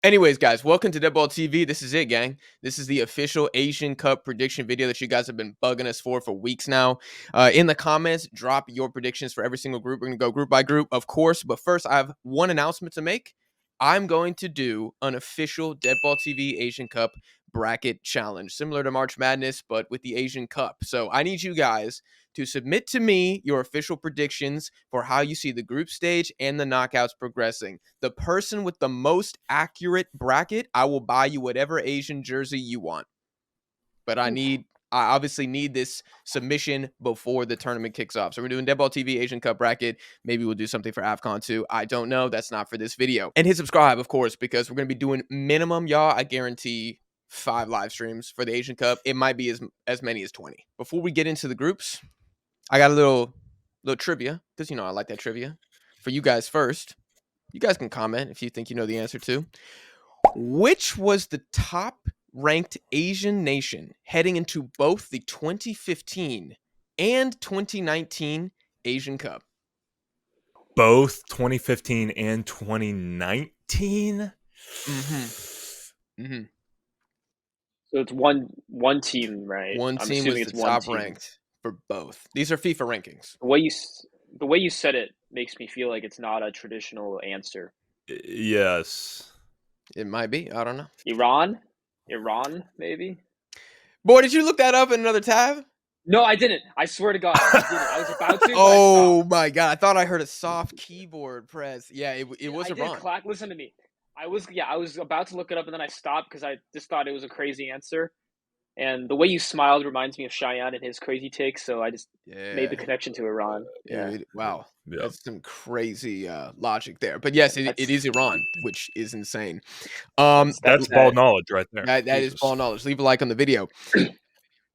Anyways, guys, welcome to Deadball TV. This is it, gang. This is the official Asian Cup prediction video that you guys have been bugging us for weeks now. In the comments, drop your predictions for every single group. We're going to go group by group, of course. But first, I have one announcement to make. I'm going to do an official Deadball TV Asian Cup bracket challenge, similar to March Madness, but with the Asian Cup. So I need you guys to submit to me your official predictions for how you see the group stage and the knockouts progressing. The person with the most accurate bracket, I will buy you whatever Asian jersey you want. But I obviously need this submission before the tournament kicks off. So we're doing Deadball TV Asian Cup bracket. Maybe we'll do something for AFCON too. I don't know. That's not for this video. And hit subscribe, of course, because we're going to be doing minimum, y'all, I guarantee 5 live streams for the Asian Cup. It might be as many as 20. Before we get into the groups, I got a little trivia, because you know I like that trivia. For you guys first, you guys can comment if you think you know the answer to. Which was the top ranked Asian nation heading into both the 2015 and 2019 Asian Cup? Both 2015 and 2019? Mm-hmm. So it's one team, right? One I'm team assuming was it's the one top team. ranked for both. These are FIFA rankings. The way you said it makes me feel like it's not a traditional answer. Yes. It might be. I don't know. Iran, maybe. Boy, did you look that up in another tab? No, I didn't. I swear to God, I didn't. I was about to. Oh my God! I thought I heard a soft keyboard press. Yeah, it was Iran. Listen to me. I was about to look it up and then I stopped because I just thought it was a crazy answer. And the way you smiled reminds me of Cheyenne and his crazy takes, so I just made the connection to Iran. Yeah. Wow. Yeah. That's some crazy logic there. But yes, it is Iran, which is insane. That's ball knowledge right there. That is ball knowledge. Leave a like on the video.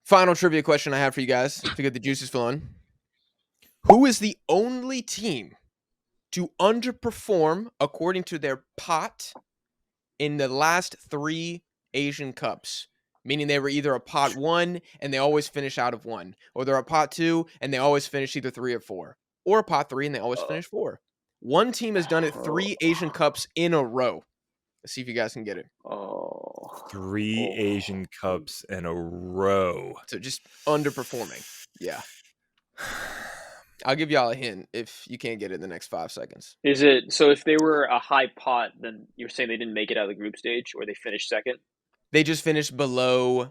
Final trivia question I have for you guys to get the juices flowing. Who is the only team to underperform according to their pot in the last 3 Asian Cups? Meaning they were either a pot 1 and they always finish out of 1, or they're a pot 2 and they always finish either 3 or 4, or a pot 3 and they always finish 4. One team has done it 3 Asian Cups in a row. Let's see if you guys can get it. 3 Asian Cups in a row. So just underperforming. Yeah. I'll give y'all a hint if you can't get it in the next 5 seconds. Is it so if they were a high pot, then you're saying they didn't make it out of the group stage or they finished second? They just finished below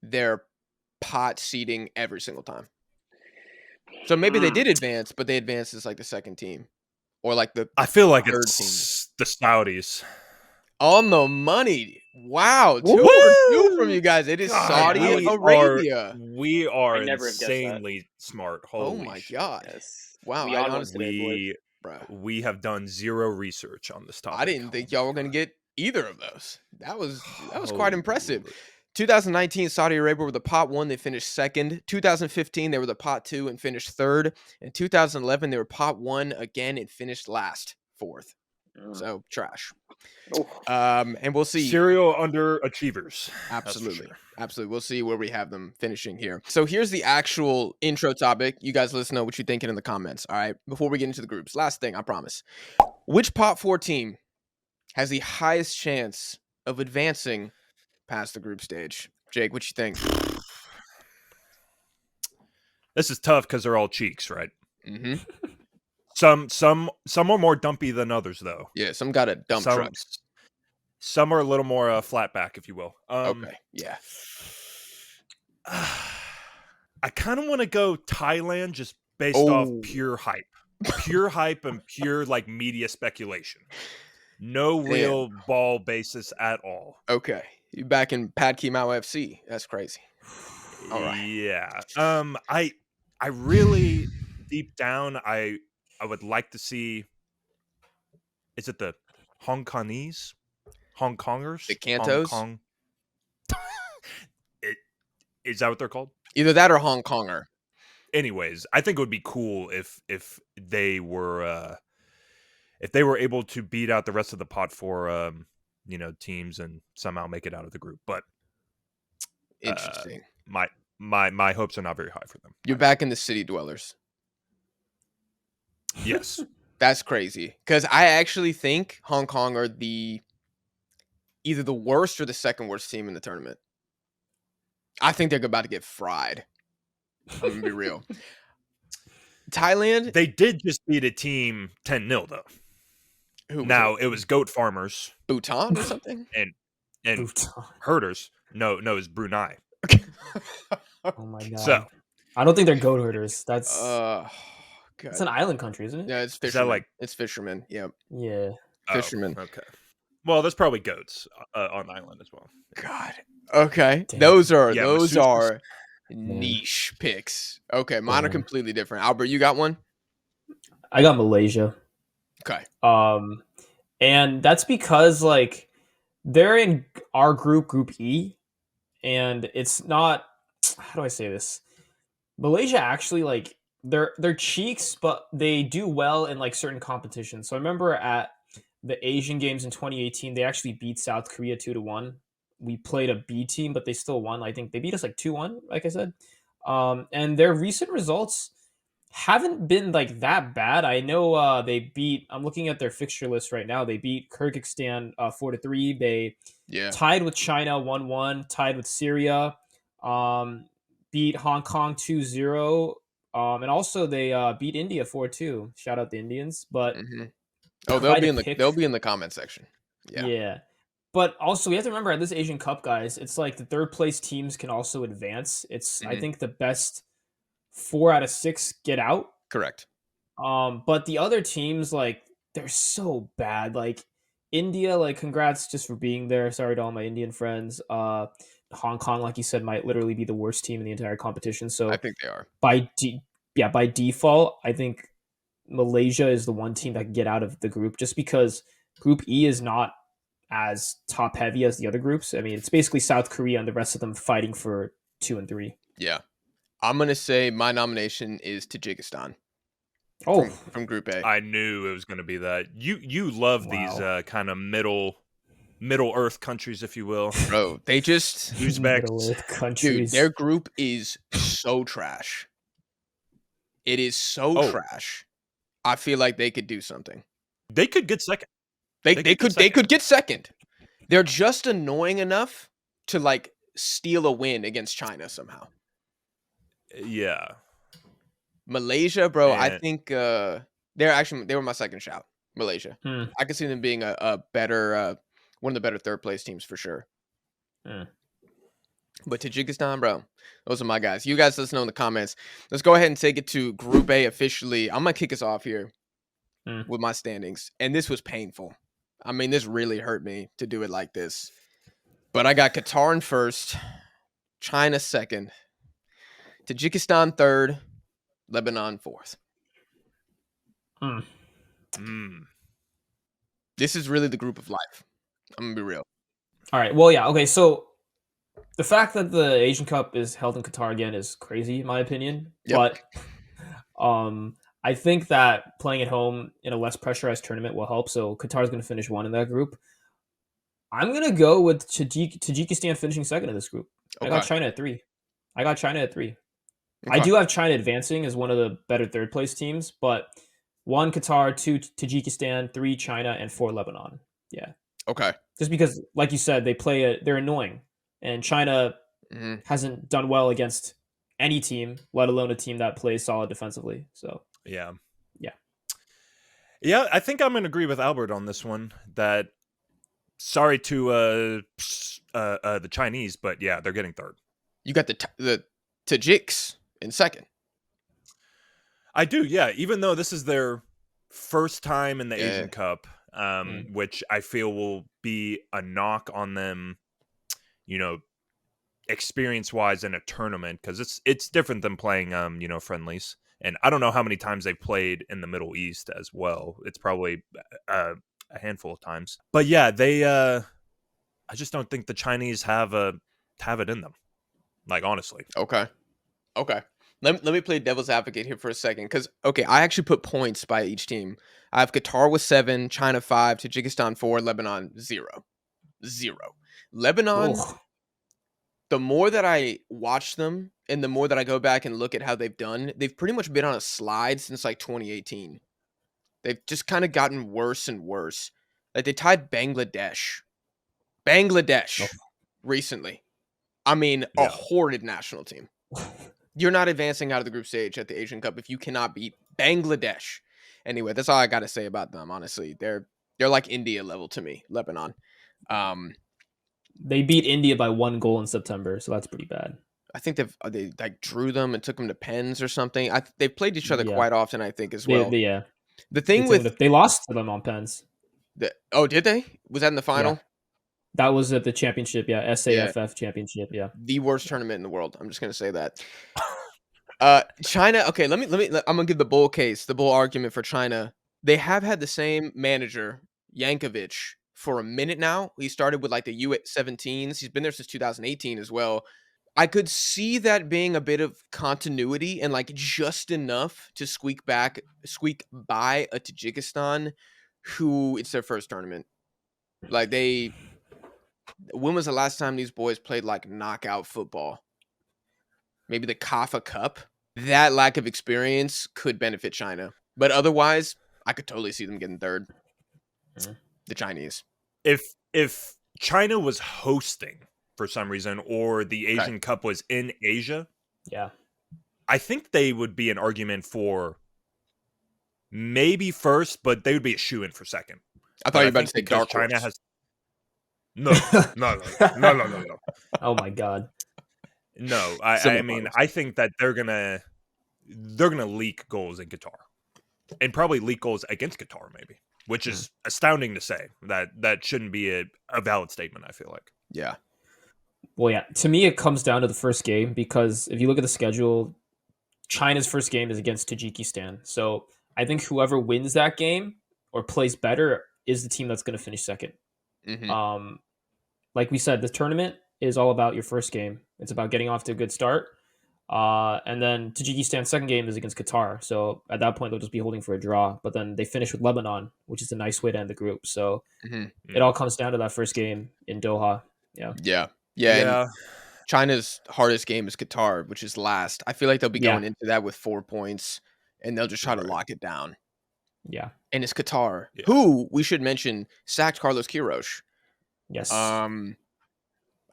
their pot seeding every single time. So maybe they did advance, but they advanced as like the second team. Or like the I feel like third it's team. The Saudis. On the money. Wow. 2 from you guys. It is Saudi Arabia. We are insanely smart. Holy oh my God. Yes. Wow. We have done 0 research on this topic. I didn't think y'all were going to get either of those. That was quite impressive. 2019, Saudi Arabia were the pot 1. They finished second. 2015, they were the pot 2 and finished third. In 2011, they were pot 1 again and finished last, 4th. So trash. And we'll see. Serial underachievers. Absolutely. Sure. Absolutely. We'll see where we have them finishing here. So here's the actual intro topic. You guys let us know what you're thinking in the comments. All right. Before we get into the groups. Last thing, I promise. Which pot 4 team has the highest chance of advancing past the group stage? Jake, what you think? This is tough because they're all cheeks, right? Mm-hmm. Some are more dumpy than others, though. Yeah, some got a dump truck. Some are a little more flat back, if you will. Okay, yeah. I kind of want to go Thailand just based off pure hype. Pure hype and pure like media speculation. No real ball basis at all. Okay. You back in PAKTLI FC. That's crazy. All right. Yeah. I really deep down I would like to see, is it the Hong Kongers? The Cantos? Hong Kong. Is that what they're called? Either that or Hong Konger. Anyways, I think it would be cool if they were able to beat out the rest of the pot 4 teams and somehow make it out of the group. But interesting. My hopes are not very high for them. You're back in the city dwellers. Yes. That's crazy. Because I actually think Hong Kong are the either the worst or the second worst team in the tournament. I think they're about to get fried. I'm gonna be real. Thailand. They did just beat a team 10-0 though. Who? Now it was goat farmers Bhutan or something? and Bhutan. herders. No, it's Brunei. Oh my god. So I don't think they're goat herders. That's God. it's an island country, isn't it? Yeah, it's Is fishermen. that like It's fishermen. Yep. Yeah. Fishermen. Oh, okay. Well, there's probably goats on the island as well. God. Okay. Damn. Those are Yeah, those masseuses. are niche picks. Okay, mine are Damn. completely different. Albert, you got one? I got Malaysia. Okay. And that's because like they're in our group E, and it's not, how do I say this? Malaysia actually, like, they're cheeks, but they do well in like certain competitions. So I remember at the Asian Games in 2018, they actually beat South Korea 2-1. We played a B team, but they still won. I think they beat us like 2-1, like I said. And their recent results haven't been like that bad. I know they beat. I'm looking at their fixture list right now. They beat Kyrgyzstan 4-3. They tied with China 1-1. Tied with Syria. Beat Hong Kong 2-0. And also they beat India 4-2. Shout out the Indians. But they'll be in the comment section. Yeah. But also we have to remember at this Asian Cup, guys, it's like the third place teams can also advance. It's I think the best 4 out of 6 get out. Correct. But the other teams, like, they're so bad. Like India, like, congrats just for being there. Sorry to all my Indian friends. Hong Kong, like you said, might literally be the worst team in the entire competition. So I think they are. By default, I think Malaysia is the one team that can get out of the group, just because Group E is not as top heavy as the other groups. I mean, it's basically South Korea and the rest of them fighting for 2 and 3. Yeah. I'm going to say my nomination is Tajikistan. Oh, from Group A. I knew it was going to be that. You love these kind of Middle Earth countries, if you will. Bro, they just Middle Earth countries. Dude, their group is so trash. It is so trash. I feel like they could do something. They could get second. They could get second. They're just annoying enough to like steal a win against China somehow. Yeah. Malaysia, bro, I think they were my second shout. Malaysia. I could see them being a better one of the better third place teams for sure. But Tajikistan, bro, those are my guys. You guys let us know in the comments. Let's go ahead and take it to Group A officially. I'm gonna kick us off here with my standings. And this was painful. I mean, this really hurt me to do it like this. But I got Qatar in first, China second, Tajikistan third, Lebanon fourth. This is really the group of life. I'm going to be real. All right. Well, yeah. Okay. So the fact that the Asian Cup is held in Qatar again is crazy, in my opinion. Yep. But I think that playing at home in a less pressurized tournament will help. So Qatar is going to finish 1 in that group. I'm going to go with Tajikistan finishing second in this group. Okay. I got China at 3. Okay. I do have China advancing as one of the better third place teams, but 1 Qatar, 2 Tajikistan, 3 China, and 4 Lebanon. Yeah. Okay. Just because, like you said, they're annoying, and China hasn't done well against any team, let alone a team that plays solid defensively. So yeah. I think I'm going to agree with Albert on this one. That sorry to the Chinese, but yeah, they're getting third. You got the Tajiks in second. I do, yeah. Even though this is their first time in the Asian Cup, which I feel will be a knock on them, experience-wise in a tournament, because it's different than playing, friendlies. And I don't know how many times they've played in the Middle East as well. It's probably a handful of times. But yeah, I just don't think the Chinese have it in them. Like, honestly. Okay. Let me play devil's advocate here for a second. Because, I actually put points by each team. I have Qatar with 7, China 5, Tajikistan 4, Lebanon 0. Lebanon, the more that I watch them and the more that I go back and look at how they've done, they've pretty much been on a slide since like 2018. They've just kind of gotten worse and worse. Like they tied Bangladesh Bangladesh Oh. recently. I mean, a horrid national team. You're not advancing out of the group stage at the Asian Cup if you cannot beat Bangladesh. Anyway, that's all I got to say about them. Honestly, they're like India level to me. Lebanon. They beat India by 1 goal in September, so that's pretty bad. I think they like drew them and took them to pens or something. They've played each other quite often, I think, as well. Yeah. The thing they lost to them on pens. Did they? Was that in the final? Yeah. That was at the championship, SAFF championship, The worst tournament in the world. I'm just gonna say that. China. Okay, I'm gonna give the bull case, the bull argument for China. They have had the same manager, Yankovic, for a minute now. He started with like the U17s. He's been there since 2018 as well. I could see that being a bit of continuity and like just enough to squeak by a Tajikistan, who it's their first tournament. Like when was the last time these boys played like knockout football? Maybe the Kafa Cup. That lack of experience could benefit China, but otherwise, I could totally see them getting third. The Chinese. If China was hosting for some reason, or the Asian Cup was in Asia, I think they would be an argument for maybe first, but they would be a shoo-in for second. I thought you were about to say dark China horse. has no. Oh my god. No, I mean, I think that they're gonna leak goals in Qatar, and probably leak goals against Qatar, maybe, which is astounding to say. That shouldn't be a valid statement, I feel like. Yeah. Well, yeah. To me, it comes down to the first game, because if you look at the schedule, China's first game is against Tajikistan. So I think whoever wins that game or plays better is the team that's going to finish second. Mm-hmm. Like we said, the tournament is all about your first game. It's about getting off to a good start. And then Tajikistan's second game is against Qatar. So at that point, they'll just be holding for a draw. But then they finish with Lebanon, which is a nice way to end the group. So it all comes down to that first game in Doha. Yeah. China's hardest game is Qatar, which is last. I feel like they'll be going into that with 4 points, and they'll just try to lock it down. Yeah. And it's Qatar, who, we should mention, sacked Carlos Queiroz. Yes.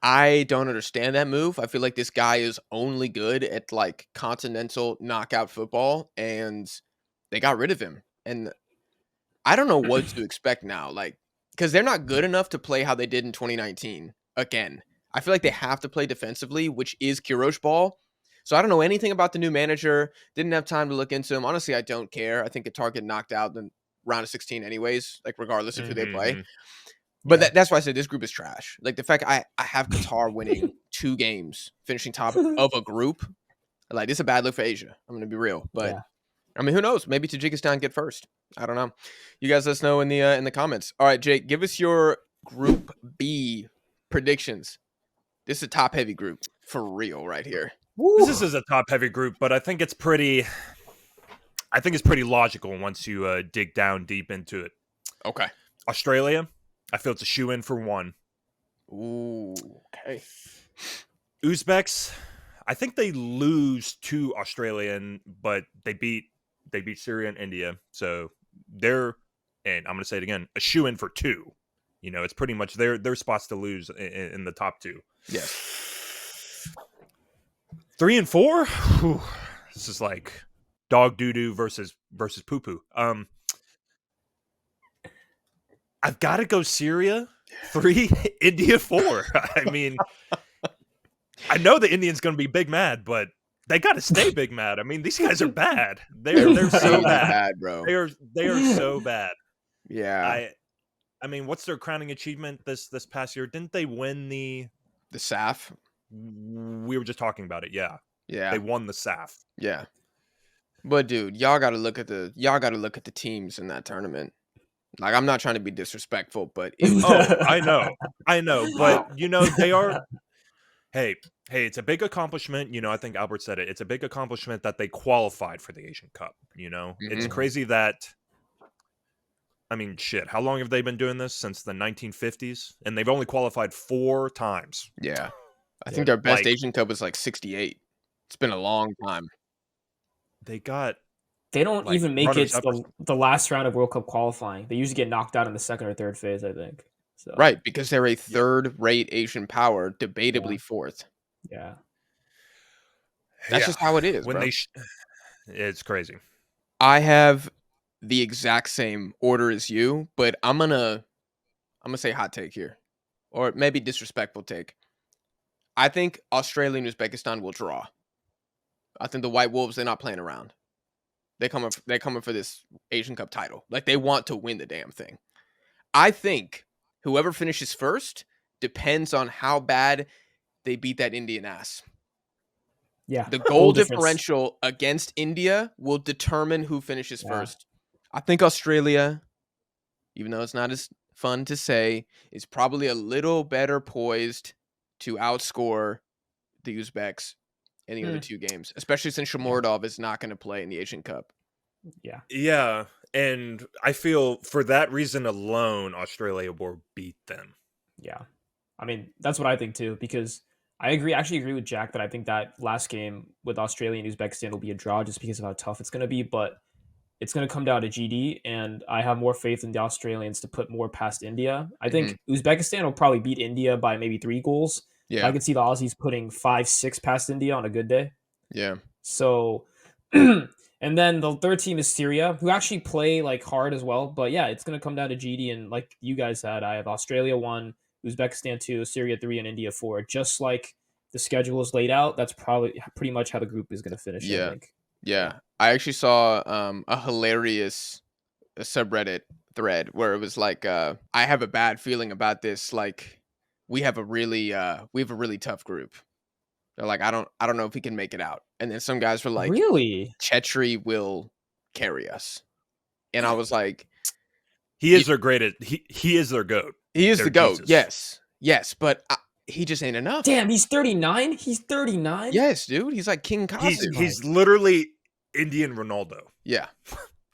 I don't understand that move. I feel like this guy is only good at like continental knockout football, and they got rid of him. And I don't know what to expect now, like, because they're not good enough to play how they did in 2019 again. I feel like they have to play defensively, which is Queiroz ball. So I don't know anything about the new manager. Didn't have time to look into him. Honestly, I don't care. I think Qatar get knocked out in round of 16 anyways, like regardless of who they play. But that's why I said this group is trash. Like the fact I have Qatar winning 2 games, finishing top of a group, like it's a bad look for Asia. I'm going to be real. But I mean, who knows? Maybe Tajikistan get first. I don't know. You guys let us know in the comments. All right, Jake, give us your Group B predictions. This is a top-heavy group for real right here. This is a top-heavy group, but I think it's pretty logical once you dig down deep into it. Okay. Australia, I feel it's a shoe-in for 1. Ooh, okay. Uzbeks, I think they lose to Australia, but they beat Syria and India, so they're, and I'm going to say it again, a shoe-in for 2. You know, it's pretty much their spots to lose in the top 2. Yes. 3 and 4. Whew, this is like dog doo-doo versus poo-poo. I've got to go Syria 3, India 4. I mean, I know the Indians going to be big mad, but they got to stay big mad. I mean, these guys are bad. They're so bad, bro. They are so bad. Yeah. I mean, what's their crowning achievement this past year? Didn't they win the SAF? We were just talking about it. Yeah. Yeah. They won the SAF. Yeah. But dude, y'all got to look at the teams in that tournament. Like, I'm not trying to be disrespectful, but I know, but you know, they are. Hey, it's a big accomplishment. You know, I think Albert said it. It's a big accomplishment that they qualified for the Asian Cup. You know, it's crazy that. I mean, shit. How long have they been doing this? Since the 1950s, and they've only qualified 4 times. Yeah, I think their best Asian Cup was like 68. It's been a long time. They don't even make it to the last round of World Cup qualifying. They usually get knocked out in the second or third phase, I think. So Right, because they're a third-rate Asian power, debatably fourth. Yeah. That's just how it is, when bro. It's crazy. I have the exact same order as you, but I'm gonna say hot take here, or maybe disrespectful take. I think Australia and Uzbekistan will draw. I think the White Wolves, they're not playing around. They're coming for this Asian Cup title. Like, they want to win the damn thing. I think whoever finishes first depends on how bad they beat that Indian ass. Yeah. The goal differential against India will determine who finishes first. I think Australia, even though it's not as fun to say, is probably a little better poised to outscore the Uzbeks in the other two games, especially since Shomurodov is not going to play in the Asian Cup. Yeah. Yeah, and I feel for that reason alone, Australia will beat them. Yeah. I mean, that's what I think too, because I actually agree with Jack that I think that last game with Australia and Uzbekistan will be a draw just because of how tough it's going to be, but it's going to come down to GD, and I have more faith in the Australians to put more past India. I think Uzbekistan will probably beat India by maybe 3 goals. Yeah. I could see the Aussies putting 5-6 past India on a good day. Yeah. So, and then the third team is Syria, who actually play like hard as well. But yeah, it's going to come down to GD, and like you guys said, I have Australia 1, Uzbekistan 2, Syria 3, and India 4. Just like the schedule is laid out, that's probably pretty much how the group is going to finish. Yeah. I think. Yeah. I actually saw a hilarious subreddit thread where it was like, I have a bad feeling about this. Like, we have a really tough group. They're like, I don't know if we can make it out. And then some guys were like, really, Chetri will carry us. And I was like, he is their greatest. He is their goat. He is their the GOAT. Jesus. Yes, but he just ain't enough. Damn, he's 39. He's 39. Yes, dude. He's like King Kazu. He's literally Indian Ronaldo. Yeah,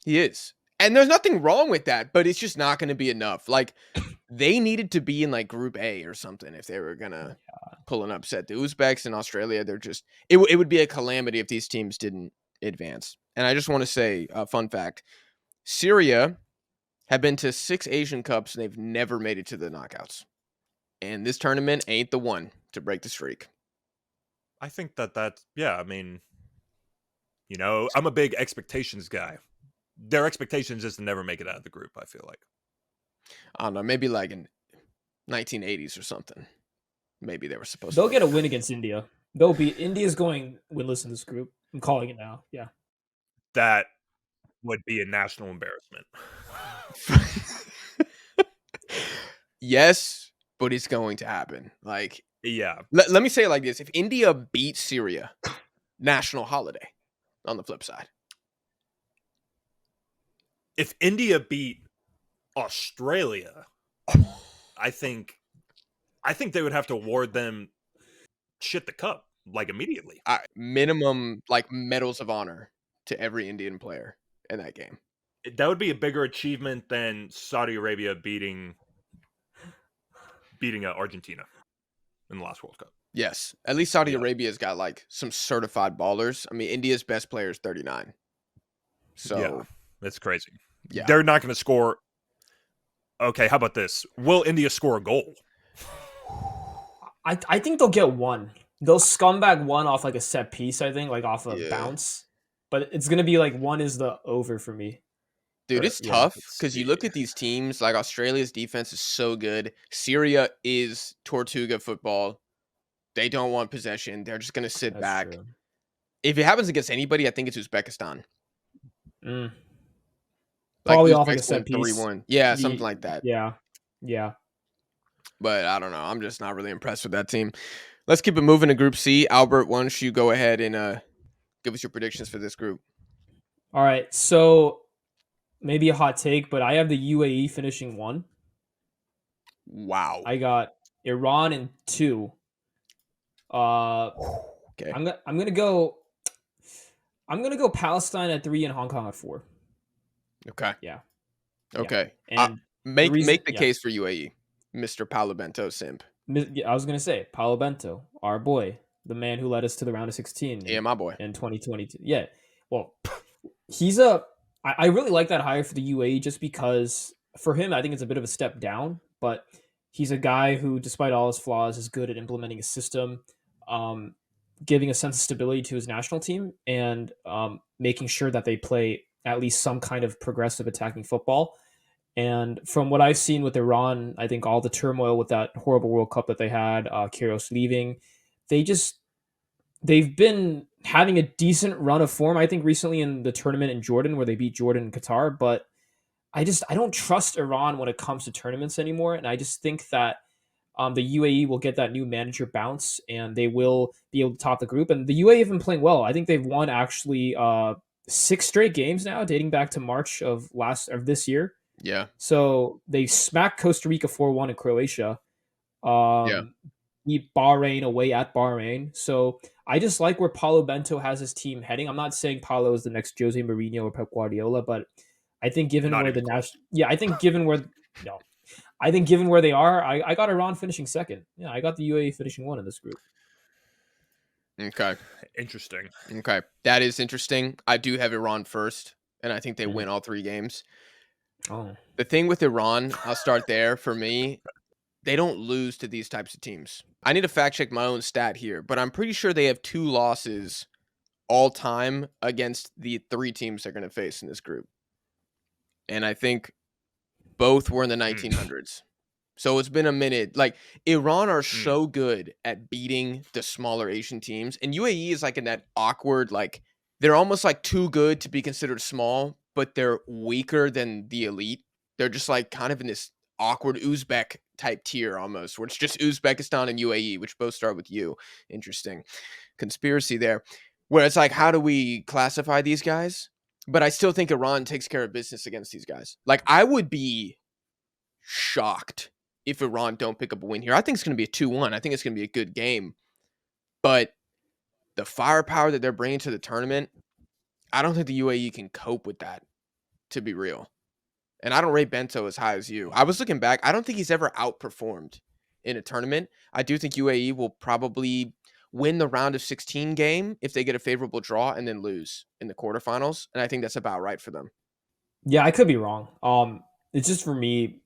he is. And there's nothing wrong with that, but it's just not going to be enough. Like, they needed to be in like Group A or something if they were going to pull an upset. The Uzbeks and Australia, they're just it would be a calamity if these teams didn't advance. And I just want to say a fun fact. Syria have been to 6 Asian Cups and they've never made it to the knockouts. And this tournament ain't the one to break the streak. I think that's I mean, you know, I'm a big expectations guy. Their expectations is to never make it out of the group, I feel like. I don't know, maybe like in 1980s or something. Maybe they were supposed They'll to. get a win against India. They'll be India's going winless in this group. I'm calling it now. Yeah. That would be a national embarrassment. Yes, but it's going to happen. Like, yeah. Let me say it like this. If India beats Syria, national holiday on the flip side. If India beat Australia, I think they would have to award them the cup like immediately. Minimum like medals of honor to every Indian player in that game. That would be a bigger achievement than Saudi Arabia beating Argentina in the last World Cup. Yes, at least Saudi Arabia's got like some certified ballers. I mean, India's best player is 39. So that's crazy. Yeah, they're not going to score. Okay, how about this? Will India score a goal? I think they'll get one. They'll scumbag one off like a set piece, I think, like off a bounce. But it's going to be like one is the over for me. Dude, it's tough because you look at these teams, like Australia's defense is so good. Syria is Tortuga football. They don't want possession. They're just going to sit back. True. If it happens against anybody, I think it's Uzbekistan. Like probably off like a set piece. 3-1. Yeah, something like that. Yeah. But I don't know. I'm just not really impressed with that team. Let's keep it moving to Group C. Albert, why don't you go ahead and give us your predictions for this group? All right. So maybe a hot take, but I have the UAE finishing 1. Wow. I got Iran in 2. Okay. I'm gonna go Palestine at 3 and Hong Kong at 4. Okay. Yeah. Okay. And make the case for UAE, Mr. Paolo Bento simp. I was gonna say Paolo Bento, our boy, the man who led us to the round of 16. Yeah, my boy. In 2022. Yeah. Well, I really like that hire for the UAE just because for him I think it's a bit of a step down, but He's a guy who, despite all his flaws, is good at implementing a system, giving a sense of stability to his national team, and making sure that they play at least some kind of progressive attacking football. And from what I've seen with Iran, I think all the turmoil with that horrible World Cup that they had, Kyrgios leaving, they've been having a decent run of form. I think recently in the tournament in Jordan where they beat Jordan and Qatar, but I don't trust Iran when it comes to tournaments anymore, and I just think that the UAE will get that new manager bounce, and they will be able to top the group. And the UAE have been playing well. I think they've won actually 6 straight games now, dating back to March of this year. Yeah. So they smacked Costa Rica 4-1 in Croatia. Yeah. Beat Bahrain away at Bahrain. So I just like where Paulo Bento has his team heading. I'm not saying Paulo is the next Jose Mourinho or Pep Guardiola, but I think given Not where even the close. I think given where no, I think given where they are, I got Iran finishing second. Yeah, I got the UAE finishing 1 in this group. Okay. Interesting. Okay. That is interesting. I do have Iran first, and I think they win all 3 games. Oh. The thing with Iran, I'll start there. For me, they don't lose to these types of teams. I need to fact check my own stat here, but I'm pretty sure they have 2 losses all time against the 3 teams they're going to face in this group. And I think both were in the 1900s. So it's been a minute. Like, Iran are so good at beating the smaller Asian teams. And UAE is like in that awkward, like, they're almost like too good to be considered small, but they're weaker than the elite. They're just like kind of in this awkward Uzbek type tier almost, where it's just Uzbekistan and UAE, which both start with U. Interesting conspiracy there. Where it's like, how do we classify these guys? But I still think Iran takes care of business against these guys. Like, I would be shocked if Iran don't pick up a win here. I think it's going to be a 2-1. I think it's going to be a good game. But the firepower that they're bringing to the tournament, I don't think the UAE can cope with that, to be real. And I don't rate Bento as high as you. I was looking back. I don't think he's ever outperformed in a tournament. I do think UAE will probably win the round of 16 game if they get a favorable draw and then lose in the quarterfinals. And I think that's about right for them. Yeah, I could be wrong. It's just for me,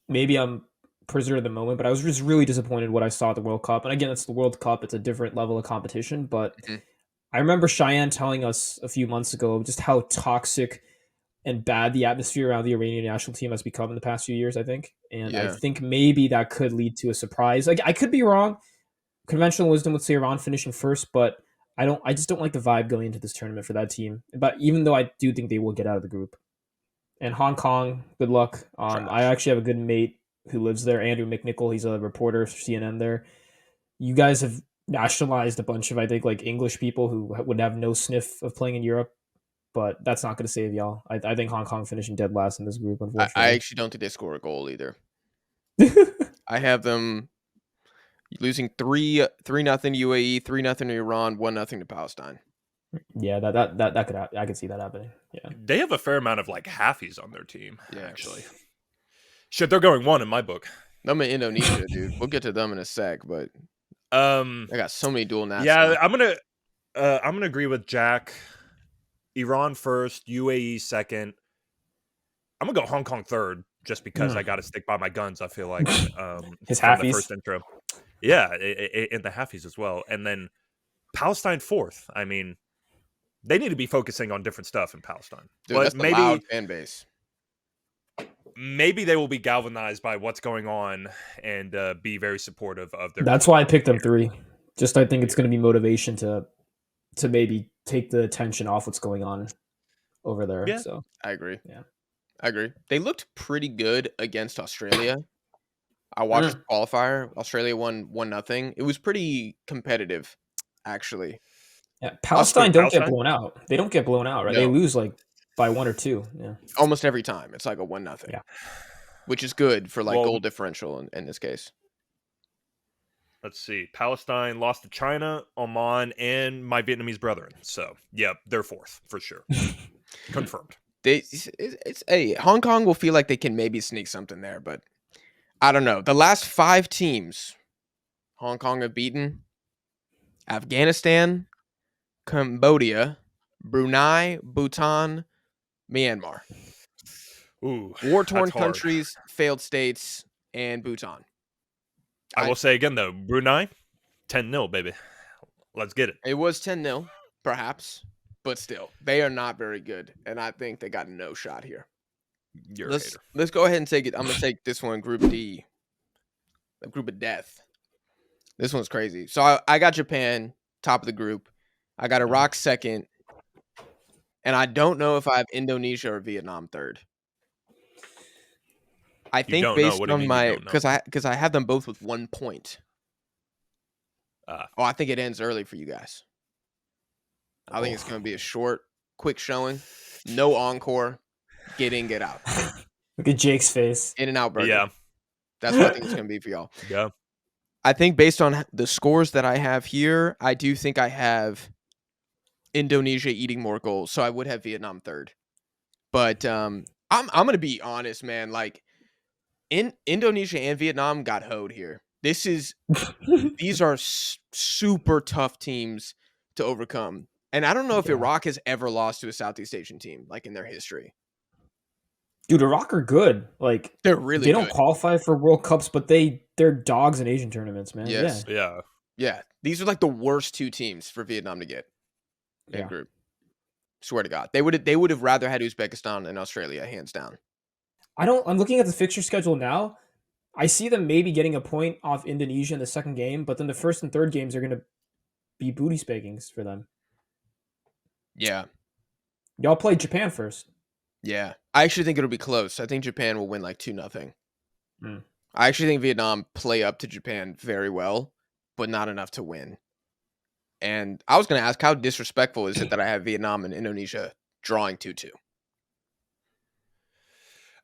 maybe I'm prisoner of the moment, but I was just really disappointed what I saw at the World Cup. And again, it's the World Cup; it's a different level of competition. But I remember Cheyenne telling us a few months ago just how toxic and bad the atmosphere around the Iranian national team has become in the past few years. I think, and I think maybe that could lead to a surprise. Like, I could be wrong. Conventional wisdom would say Iran finishing first, but I just don't like the vibe going into this tournament for that team. But even though I do think they will get out of the group. And Hong Kong, good luck. I actually have a good mate who lives there, Andrew McNichol. He's a reporter for CNN there. You guys have nationalized a bunch of, I think, like English people who would have no sniff of playing in Europe, but that's not going to save y'all. I think Hong Kong finishing dead last in this group, unfortunately. I actually don't think they score a goal either. I have them losing 3-0 UAE, 3-0 to Iran, 1-0 to Palestine. Yeah, that could happen. I could see that happening. Yeah, they have a fair amount of like halfies on their team. Yeah, actually, shit, they're going 1 in my book. I'm in Indonesia, dude. We'll get to them in a sec, but I got so many dual nats. Yeah, I'm gonna agree with Jack. Iran first, UAE second. I'm gonna go Hong Kong third, just because I got to stick by my guns. I feel like his from halfies. The first intro, yeah, in the halfies as well, and then Palestine fourth. I mean, they need to be focusing on different stuff in Palestine. Dude, but that's a loud fan base. Maybe they will be galvanized by what's going on and be very supportive of their. That's why I picked them 3. Just I think it's going to be motivation to maybe take the attention off what's going on over there. Yeah, so I agree. Yeah, I agree. They looked pretty good against Australia. I watched the qualifier. Australia won 1-0. It was pretty competitive, actually. Yeah, Palestine don't get blown out. They don't get blown out, right? No. They lose like by 1 or 2. Yeah, almost every time. It's like a 1-0. Yeah, which is good for like goal differential in this case. Let's see. Palestine lost to China, Oman, and my Vietnamese brethren. So, yeah, they're fourth for sure. Confirmed. Hong Kong will feel like they can maybe sneak something there, but I don't know. The last 5 teams Hong Kong have beaten: Afghanistan, Cambodia, Brunei, Bhutan, Myanmar. Ooh, war-torn countries, failed states, and Bhutan. I will say again though, Brunei, 10-0, baby. Let's get it. It was 10-0, perhaps, but still, they are not very good, and I think they got no shot here. You're a hater. Let's go ahead and take it. I'm gonna take this one, Group D, the group of death. This one's crazy. So I got Japan top of the group. I got Iraq second, and I don't know if I have Indonesia or Vietnam third. I think based on my because I have them both with 1 point. I think it ends early for you guys. I think it's going to be a short, quick showing. No encore. Get in, get out. Look at Jake's face. In and out burger. Yeah. That's what I think it's going to be for y'all. Yeah. I think based on the scores that I have here, I do think I have Indonesia eating more goals. So I would have Vietnam third. But I'm going to be honest, man. Like, Indonesia and Vietnam got hoed here. These are super tough teams to overcome. And I don't know if Iraq has ever lost to a Southeast Asian team, like in their history. Dude, Iraq are good. Like, they're really they don't qualify for World Cups, but they're dogs in Asian tournaments, man. Yes. Yeah. These are like the worst two teams for Vietnam to get in group. Swear to God. They would have rather had Uzbekistan and Australia, hands down. I'm looking at the fixture schedule now. I see them maybe getting a point off Indonesia in the second game, but then the first and third games are going to be booty spankings for them. Yeah. Y'all play Japan first. Yeah. I actually think it'll be close. I think Japan will win like 2-0. I actually think Vietnam play up to Japan very well, but not enough to win. And I was going to ask, how disrespectful is it that I have Vietnam and Indonesia drawing 2-2?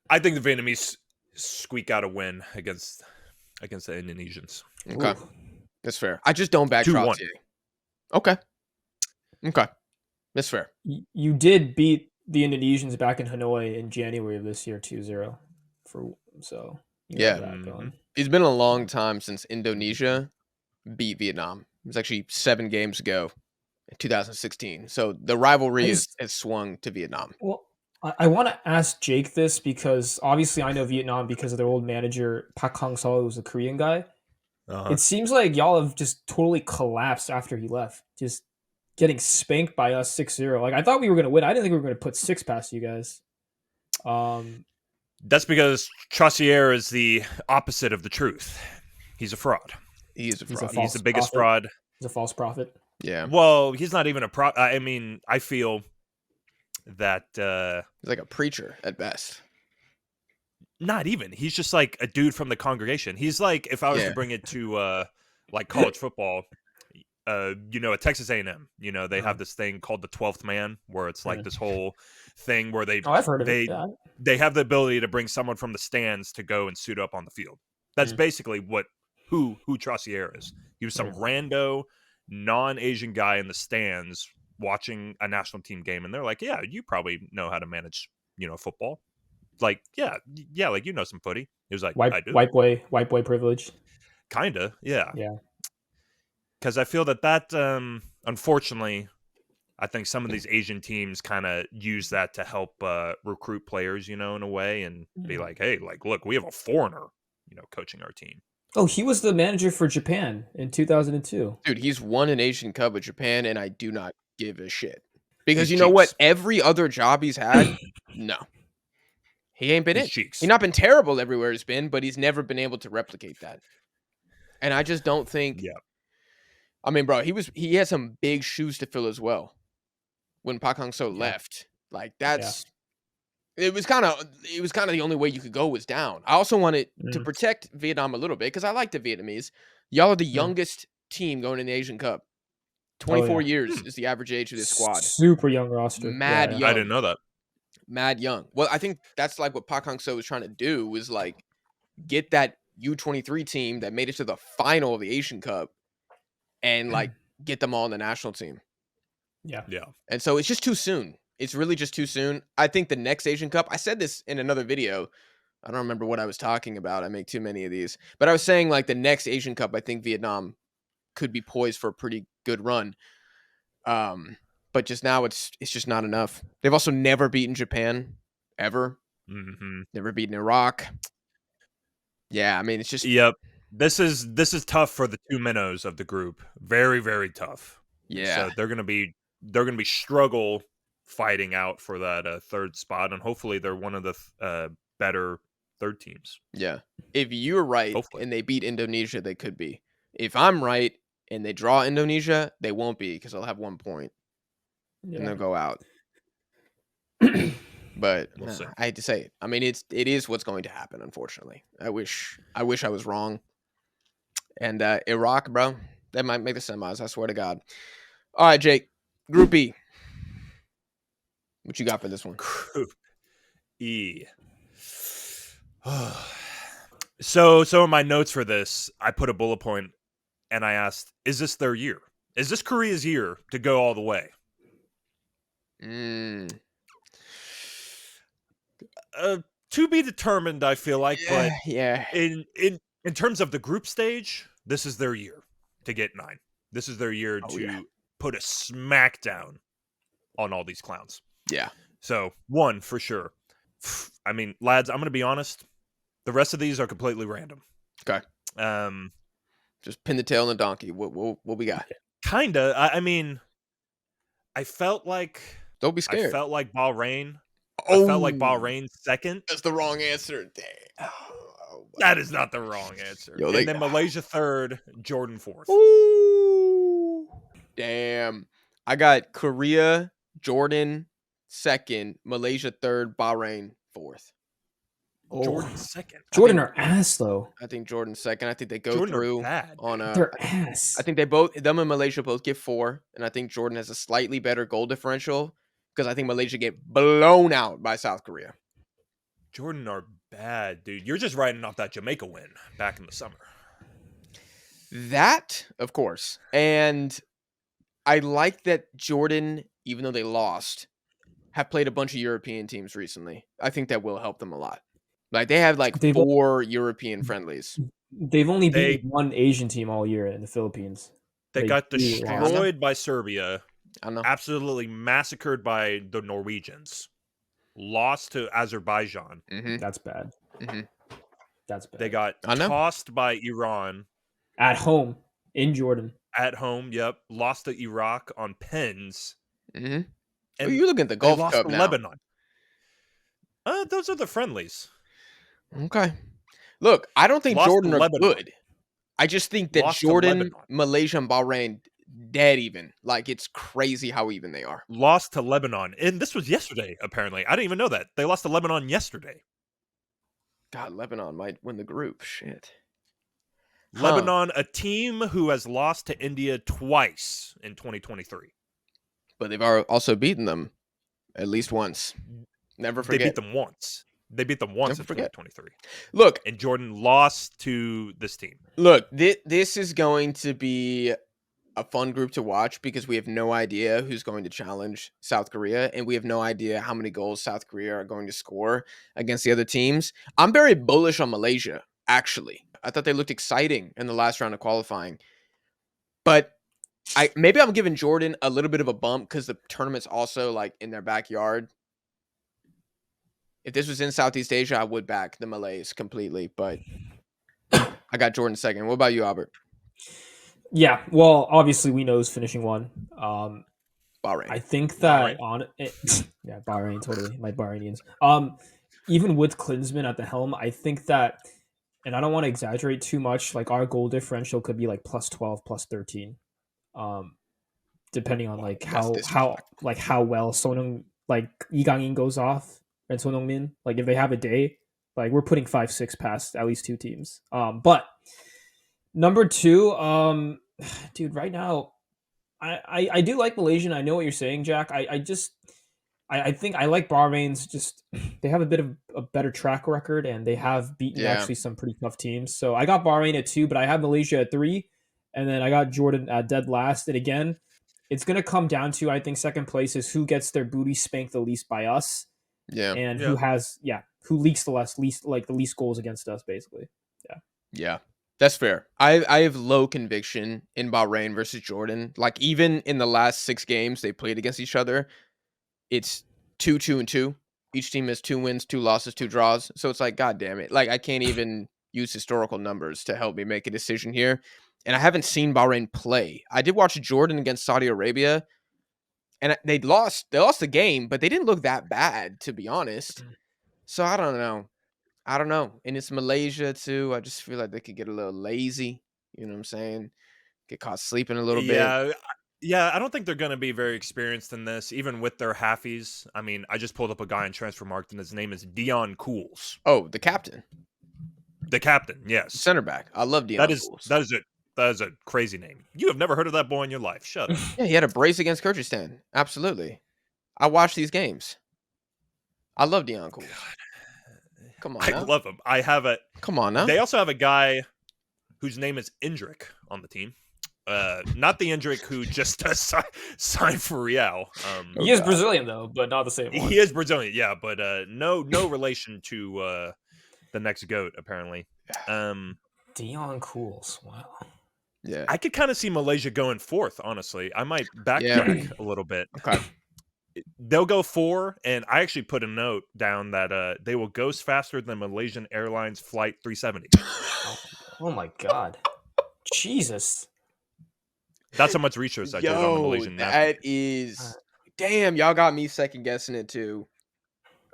I think the Vietnamese squeak out a win against the Indonesians. Okay. Ooh. That's fair. I just don't back Trottier. Okay. That's fair. You did beat the Indonesians back in Hanoi in January of this year 2-0. So it's been a long time since Indonesia beat Vietnam. It was actually 7 games ago in 2016. So the rivalry has swung to Vietnam. Well, I want to ask Jake this because obviously I know Vietnam because of their old manager, Pak Hang-seo, who's a Korean guy. It seems like y'all have just totally collapsed after he left. Just getting spanked by us 6-0. Like, I thought we were going to win. I didn't think we were going to put 6 past you guys. That's because Trottier is the opposite of the truth. He's a fraud. He is a fraud. He's the biggest fraud. He's a false prophet. Yeah. Well, he's not even a prophet. I mean, I feel that he's like a preacher at best. Not even. He's just like a dude from the congregation. He's like, if I was to bring it to like college football, at Texas A&M, they have this thing called the 12th man, where it's like this whole thing where I've heard of it. They have the ability to bring someone from the stands to go and suit up on the field. That's basically who Trottier is. He was some rando, non-Asian guy in the stands watching a national team game, and they're like, yeah, you probably know how to manage, football. Like, yeah, like, some footy. He was like, I do. White boy privilege. Kinda, yeah. Yeah. Because I feel that unfortunately, I think some of these Asian teams kind of use that to help recruit players, in a way, and be like, hey, like, look, we have a foreigner, coaching our team. Oh, he was the manager for Japan in 2002. Dude, he's won an Asian Cup with Japan, and I do not give a shit. Because you know what? Every other job he's had, no. He ain't been He's not been terrible everywhere he's been, but he's never been able to replicate that. And I just don't think... Yeah. I mean, bro, he had some big shoes to fill as well when Pak Hang-seo left. Like, it was kind of the only way you could go was down. I also wanted to protect Vietnam a little bit because I like the Vietnamese. Y'all are the youngest team going in the Asian Cup. 24 years is the average age of this squad. Super young roster. Mad young. I didn't know that. Mad young. Well, I think that's like what Pak Hang-seo was trying to do, was like get that U23 team that made it to the final of the Asian Cup and like get them all in the national team. Yeah. And so it's just too soon. It's really just too soon. I think the next Asian Cup, I said this in another video. I don't remember what I was talking about. I make too many of these. But I was saying like the next Asian Cup, I think Vietnam could be poised for a pretty good run. But just now it's just not enough. They've also never beaten Japan ever. Mm-hmm. Never beaten Iraq. Yeah, I mean, it's just... Yep. This is tough for the two minnows of the group. Very, very tough. Yeah. So they're gonna be struggle fighting out for that third spot, and hopefully they're one of the better third teams. Yeah. If you're right Hopefully. and they beat Indonesia, they could be. If I'm right and they draw Indonesia, they won't be because they'll have 1 point and they'll go out. But We'll see. I hate to say it. I mean, it is what's going to happen. Unfortunately, I wish I was wrong. And Iraq, bro, they might make the semis. I swear to God. All right, Jake, Group E. What you got for this one? Group E. So in my notes for this, I put a bullet point and I asked, is this their year? Is this Korea's year to go all the way? To be determined, I feel like, but in terms of the group stage, this is their year to get 9. This is their year to put a smackdown on all these clowns. Yeah. So 1 for sure. I mean, lads, I'm going to be honest. The rest of these are completely random. Okay. Just pin the tail on the donkey. What we got? Kinda. I mean, I felt like. Don't be scared. I felt like Bahrain. I felt like Bahrain second. That's the wrong answer. That is not the wrong answer. Yo, and then Malaysia third, Jordan fourth. Ooh. Damn. I got Korea, Jordan second, Malaysia third, Bahrain fourth. Jordan second. Jordan are ass though. I think Jordan second. I think they go Jordan through bad. on They're ass. I think them and Malaysia both get 4, and I think Jordan has a slightly better goal differential because I think Malaysia get blown out by South Korea. Jordan are bad, dude. You're just riding off that Jamaica win back in the summer. That, of course. And I like that Jordan, even though they lost, have played a bunch of European teams recently. I think that will help them a lot. Like, they have like 4 European friendlies. They've only beaten 1 Asian team all year in the Philippines. They got destroyed by Serbia. I know. Absolutely massacred by the Norwegians. Lost to Azerbaijan. Mm-hmm. That's bad. Mm-hmm. That's bad. They got tossed by Iran. At home. In Jordan. At home, yep. Lost to Iraq on pens. Mm-hmm. And you're looking at the Gulf Cup now. Lebanon. Those are the friendlies. Okay. Look, I don't think Jordan are good. I just think that Jordan, Malaysia, and Bahrain dead even. Like, it's crazy how even they are. Lost to Lebanon. And this was yesterday, apparently. I didn't even know that. They lost to Lebanon yesterday. God, Lebanon might win the group. Shit. Lebanon, a team who has lost to India twice in 2023. But they've also beaten them at least once. Never forget. They beat them once. They beat them once in 2023. Look. And Jordan lost to this team. Look, this is going to be a fun group to watch because we have no idea who's going to challenge South Korea, and we have no idea how many goals South Korea are going to score against the other teams. I'm very bullish on Malaysia, actually. I thought they looked exciting in the last round of qualifying. But maybe I'm giving Jordan a little bit of a bump because the tournament's also like in their backyard. If this was in Southeast Asia, I would back the Malays completely, but I got Jordan second. What about you, Albert? Yeah, well, obviously we know who's finishing 1. Bahrain. I think that yeah, Bahrain, totally. My Bahrainians. Even with Klinsmann at the helm, I think that, and I don't want to exaggerate too much, like our goal differential could be like plus 12, plus 13. Depending on like how well Sonung, like Lee Gang-in goes off and Son Heung-min, like if they have a day, like we're putting 5-6 past at least 2 teams. But number 2, dude, right now, I do like Malaysian. I know what you're saying, Jack. I think I like Bahrain's. Just they have a bit of a better track record, and they have beaten actually some pretty tough teams. So I got Bahrain at 2, but I have Malaysia at 3, and then I got Jordan at dead last. And again, it's gonna come down to, I think, second place is who gets their booty spanked the least by us. Yeah. And who leaks the least goals against us, basically. Yeah. Yeah. That's fair. I have low conviction in Bahrain versus Jordan. Like, even in the last 6 games they played against each other, it's 2-2-2. Each team has 2 wins, 2 losses, 2 draws. So it's like, God damn it. Like, I can't even use historical numbers to help me make a decision here. And I haven't seen Bahrain play. I did watch Jordan against Saudi Arabia, and they lost the game, but they didn't look that bad, to be honest. So I don't know. And it's Malaysia too. I just feel like they could get a little lazy. You know what I'm saying? Get caught sleeping a little bit. Yeah, I don't think they're going to be very experienced in this, even with their halfies. I mean, I just pulled up a guy in Transfermarkt, and his name is Dion Cools. Oh, the captain. The captain, yes. Center back. I love Dion Cools. That is a crazy name. You have never heard of that boy in your life. Shut up. Yeah, he had a brace against Kyrgyzstan. Absolutely. I watched these games. I love Dion Cools. Come on I now. love him. I have a... Come on now. They also have a guy whose name is Indrik on the team. Not the Indrik who just signed for Real. He is Brazilian though, but not the same one. He is Brazilian, yeah, but no relation to the next GOAT apparently. Dion Cools, wow. Yeah, I could kind of see Malaysia going fourth. Honestly, I might backtrack a little bit. Okay, they'll go 4, and I actually put a note down that they will ghost faster than Malaysian Airlines Flight 370. Oh my god, Jesus. That's how much research I did on the Malaysian national. That is... Damn, y'all got me second guessing it too.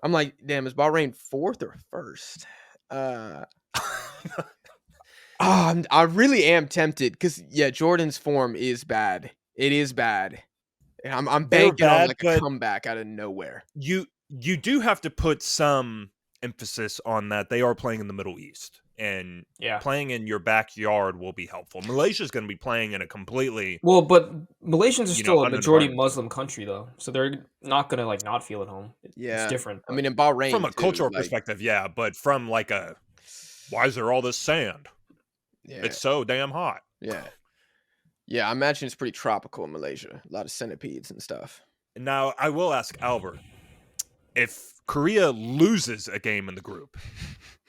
I'm like, damn, is Bahrain 4th or 1st? I really am tempted because Jordan's form is bad. It is bad. And I'm banking on like a comeback out of nowhere. You do have to put some emphasis on that. They are playing in the Middle East, and playing in your backyard will be helpful. Malaysia's going to be playing in a completely but Malaysians are still a majority Muslim country though, so they're not going to like not feel at home. It's different. I mean, in Bahrain, from a cultural perspective, but from like a why is there all this sand? It's so damn hot. Yeah, I imagine it's pretty tropical in Malaysia. A lot of centipedes and stuff. Now, I will ask Albert, if Korea loses a game in the group,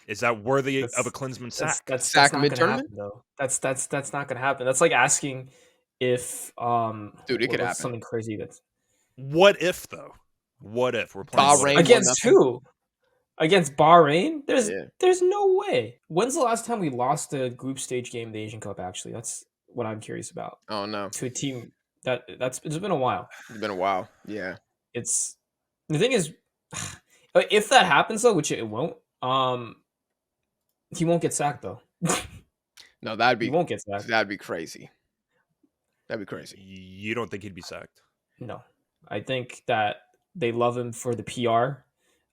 is that worthy of a Klinsmann sack? That's sack mid-tournament? Though. That's not going to happen. That's like asking if dude, it could happen. Something crazy that's... What if though? What if we're playing Bahrain against who? Against Bahrain? There's no way. When's the last time we lost a group stage game in the Asian Cup, actually? That's what I'm curious about. Oh no. To a team it's been a while. It's been a while. Yeah. It's the thing is, if that happens though, which it won't, he won't get sacked though. No, he won't get sacked. That'd be crazy. That'd be crazy. You don't think he'd be sacked? No. I think that they love him for the PR.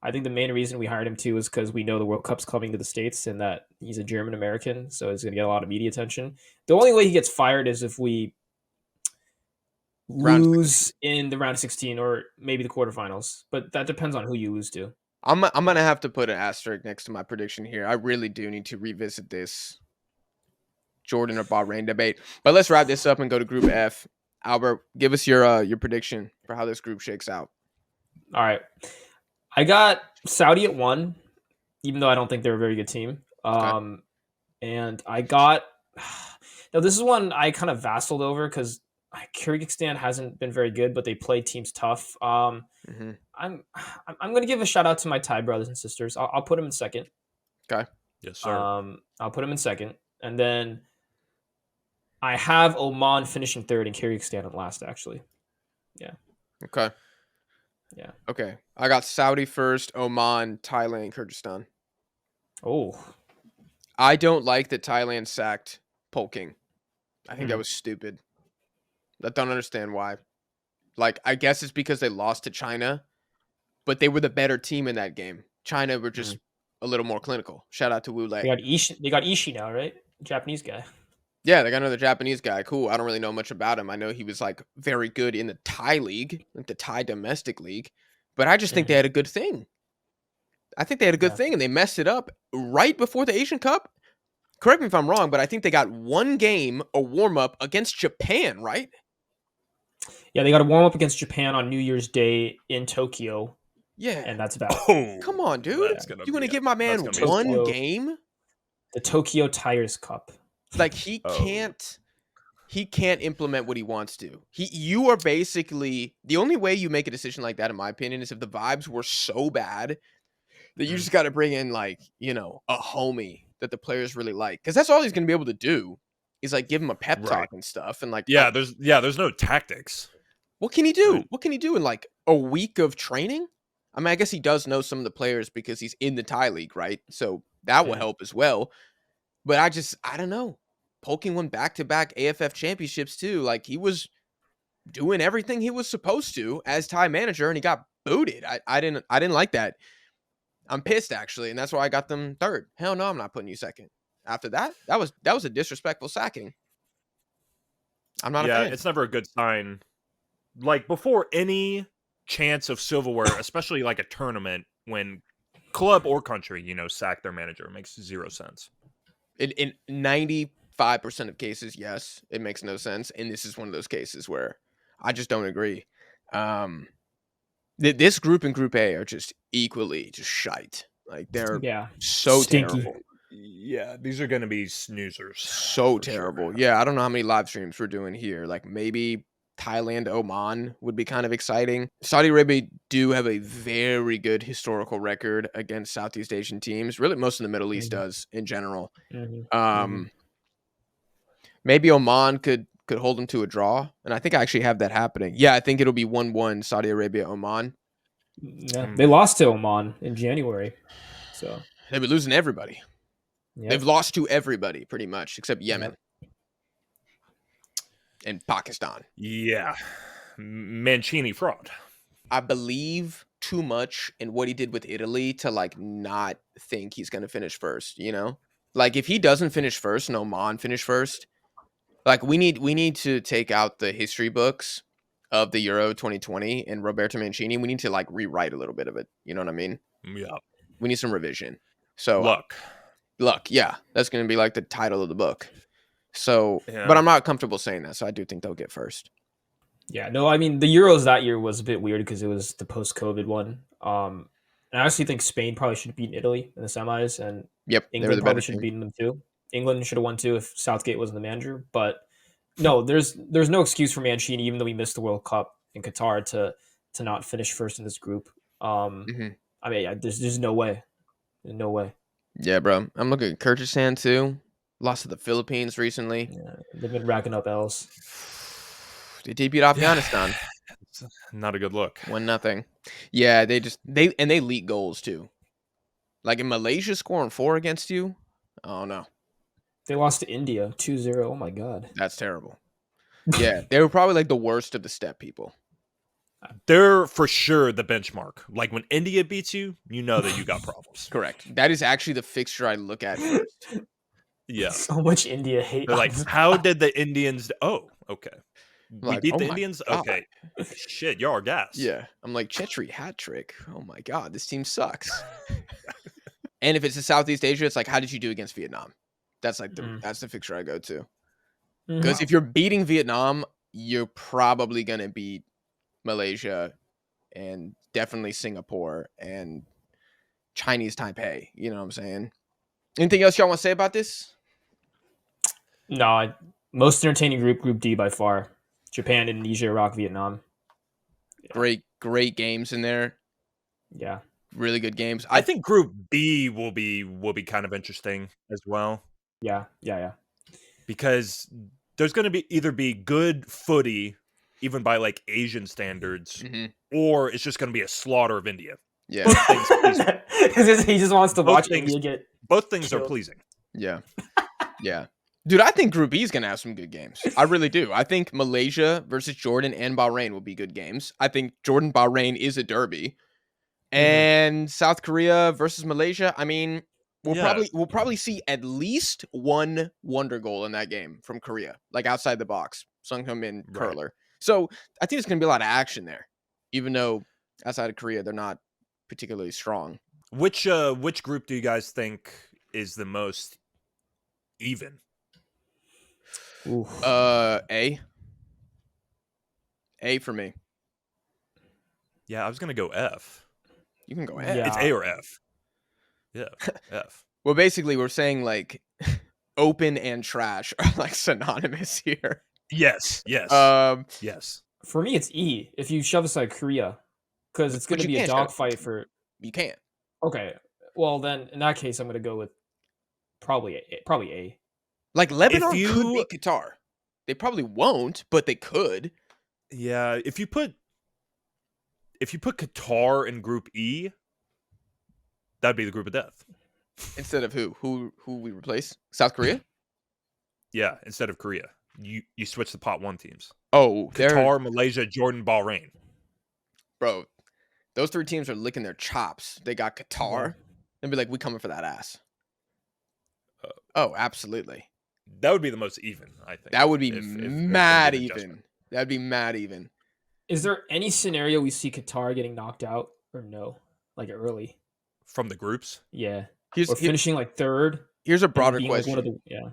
I think the main reason we hired him too is because we know the World Cup's coming to the States and that he's a German American, so he's going to get a lot of media attention. The only way he gets fired is if we lose in the round of 16 or maybe the quarterfinals, but that depends on who you lose to. I'm going to have to put an asterisk next to my prediction here. I really do need to revisit this Jordan or Bahrain debate. But let's wrap this up and go to Group F. Albert, give us your prediction for how this group shakes out. All right. I got Saudi at 1, even though I don't think they're a very good team. And I got... Now, this is one I kind of vassled over because Kyrgyzstan hasn't been very good, but they play teams tough. I'm going to give a shout out to my Thai brothers and sisters. I'll put them in second. Okay. Yes, sir. I'll put them in second. And then I have Oman finishing third and Kyrgyzstan in last, actually. Yeah. Okay. Yeah. Okay. I got Saudi first, Oman, Thailand, Kyrgyzstan. Oh. I don't like that Thailand sacked Polking. I think that was stupid. I don't understand why. Like, I guess it's because they lost to China, but they were the better team in that game. China were just a little more clinical. Shout out to Wu Lei. They got Ishii now, right? Japanese guy. Yeah, they got another Japanese guy. Cool. I don't really know much about him. I know he was like very good in the Thai league, like the Thai domestic league, but I just think they had a good thing. I think they had a good thing and they messed it up right before the Asian Cup. Correct me if I'm wrong, but I think they got one game, a warm-up against Japan, right? Yeah, they got a warm-up against Japan on New Year's Day in Tokyo. Yeah. And that's about it. Come on, dude. You want to give my man one game? The Tokyo Tires Cup. Like, he can't implement what he wants to. You are basically, the only way you make a decision like that, in my opinion, is if the vibes were so bad that you just got to bring in, like, you know, a homie that the players really like, because that's all he's going to be able to do is like give him a pep talk and stuff, and like there's no tactics. What can he do? Right. What can he do in like a week of training? I mean, I guess he does know some of the players because he's in the Thai league, right? So that will help as well. But I don't know. Polking won back-to-back AFF championships too. Like, he was doing everything he was supposed to as Thai manager, and he got booted. I didn't like that. I'm pissed actually, and that's why I got them third. Hell no, I'm not putting you second. After that, that was a disrespectful sacking. I'm not a fan. It's never a good sign. Like, before any chance of silverware, especially like a tournament, when club or country, sack their manager, it makes zero sense. In 95% of cases, yes, it makes no sense, and this is one of those cases where I just don't agree. This group and Group A are just equally just shite. Like, they're so stinky. terrible. Yeah, these are going to be snoozers. So terrible. Sure. Yeah, I don't know how many live streams we're doing here. Like, maybe Thailand, Oman would be kind of exciting. Saudi Arabia do have a very good historical record against Southeast Asian teams. Really, most of the Middle East does in general. Maybe Oman could hold them to a draw, and I think I actually have that happening. Yeah, I think it'll be 1-1 Saudi Arabia, Oman. Yeah, they lost to Oman in January, so they've been losing everybody. Yep. They've lost to everybody pretty much except Yemen and Pakistan. Yeah, Mancini fraud. I believe too much in what he did with Italy to like not think he's going to finish first. Like, if he doesn't finish first and Oman finish first, like, we need to take out the history books of the Euro 2020 and Roberto Mancini. We need to like rewrite a little bit of it. You know what I mean? Yeah. We need some revision. So luck. Yeah, that's going to be like the title of the book. So, but I'm not comfortable saying that. So I do think they'll get first. Yeah, no, I mean, the Euros that year was a bit weird because it was the post-COVID one. And I honestly think Spain probably should have beaten Italy in the semis, and England probably should have beaten them too. England should have won too if Southgate wasn't the manager. But no, there's no excuse for Mancini, even though we missed the World Cup in Qatar, to not finish first in this group. I mean, there's no way. No way. Yeah, bro. I'm looking at Kyrgyzstan too. Lost to the Philippines recently. Yeah, they've been racking up L's. They did beat Afghanistan. Not a good look. 1-0. Yeah, they leak goals too. Like, in Malaysia scoring 4 against you. Oh no. They lost to India 2-0. Oh my god. That's terrible. Yeah, they were probably like the worst of the step people. They're for sure the benchmark. Like, when India beats you, you know that you got problems. Correct. That is actually the fixture I look at first. Yeah. So much India hate. They're like, how did the Indians... Oh, okay. We beat the Indians? God. Okay. Shit, y'all are gas. Yeah. I'm like, Chetri hat trick. Oh my god, this team sucks. And if it's in Southeast Asia, it's like, how did you do against Vietnam? That's like that's the fixture I go to. Because if you're beating Vietnam, you're probably gonna beat Malaysia and definitely Singapore and Chinese Taipei. You know what I'm saying? Anything else y'all want to say about this? No, most entertaining Group D by far. Japan, Indonesia, Iraq, Vietnam. Yeah. Great games in there. Yeah. Really good games. I think Group B will be kind of interesting as well. Yeah. Because there's going to either be good footy, even by like Asian standards, or it's just going to be a slaughter of India. Yeah. He just wants to watch India get both things killed. Are pleasing. Yeah. Yeah. Dude, I think Group B is going to have some good games. I really do. I think Malaysia versus Jordan and Bahrain will be good games. I think Jordan-Bahrain is a derby. And South Korea versus Malaysia, I mean, we'll probably see at least one wonder goal in that game from Korea, like outside the box. Sung Min curler. So I think it's going to be a lot of action there, even though outside of Korea, they're not particularly strong. Which group do you guys think is the most even? A for me. Yeah, I was gonna go F. You can go F. Yeah. It's A or F. Yeah, F. Well, basically, we're saying like open and trash are like synonymous here. Yes. Yes. For me, it's E. If you shove aside Korea, because it's going to be a dogfight for. You can't. Okay. Well, then in that case, I'm going to go with probably A. Like Lebanon If could you- beat Qatar. They probably won't, but they could. Yeah, if you put Qatar in Group E, that'd be the group of death. Instead of who? Who we replace? South Korea? Yeah, instead of Korea. You switch the pot 1 teams. Oh, Qatar, Malaysia, Jordan, Bahrain. bro. Those 3 teams are licking their chops. They got Qatar. And be like, we coming for that ass. Oh, absolutely. That would be the most even, I think. That would be if mad an even. adjustment. That'd be mad even. Is there any scenario we see Qatar getting knocked out or no? Like early? From the groups? Yeah. Here's Or finishing like third. Here's a and broader being, like, question. one of the, yeah.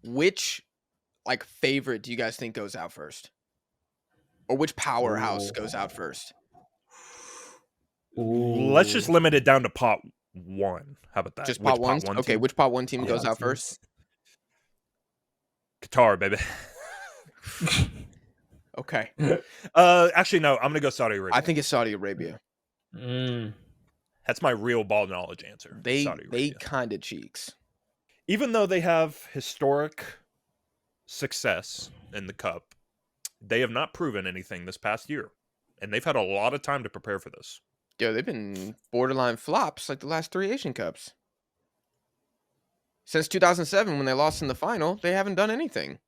Which like favorite do you guys think goes out first? Or which powerhouse goes out first? Let's just limit it down to pot 1. How about that? Just Which pot one? Okay, team? which pot 1 team goes out first? Qatar, baby. Okay. Actually, no. I'm gonna go Saudi Arabia. I think it's Saudi Arabia. That's my real ball knowledge answer. They kind of cheeks. Even though they have historic success in the cup, they have not proven anything this past year, and they've had a lot of time to prepare for this. Yo, they've been borderline flops like the last 3 Asian Cups. Since 2007, when they lost in the final, they haven't done anything.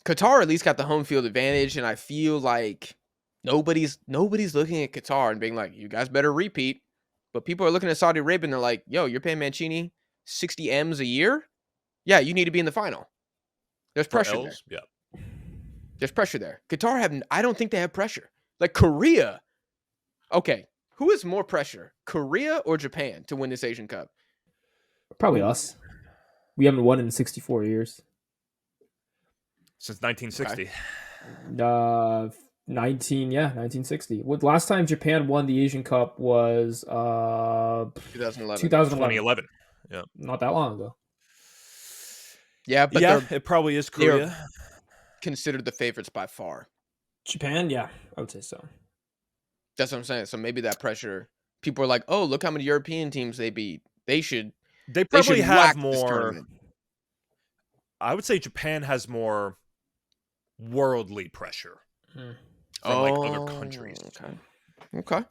Qatar at least got the home field advantage, and I feel like nobody's looking at Qatar and being like, you guys better repeat. But people are looking at Saudi Arabia and they're like, yo, you're paying Mancini 60 M's a year? Yeah, you need to be in the final. There's pressure there. Yeah. There's pressure there. Qatar I don't think they have pressure. Like Korea. Okay, who has more pressure, Korea or Japan, to win this Asian Cup? Probably us. We haven't won in 64 years. Since 1960. Okay. 1960. Last time Japan won the Asian Cup was 2011. 2011. Yeah. Not that long ago. Yeah, but it probably is Korea. Considered the favorites by far. Japan, yeah, I would say so. That's what I'm saying. So maybe that pressure, people are like, oh, look how many European teams they beat. They probably have whack this more. tournament. I would say Japan has more worldly pressure from like other countries. Okay.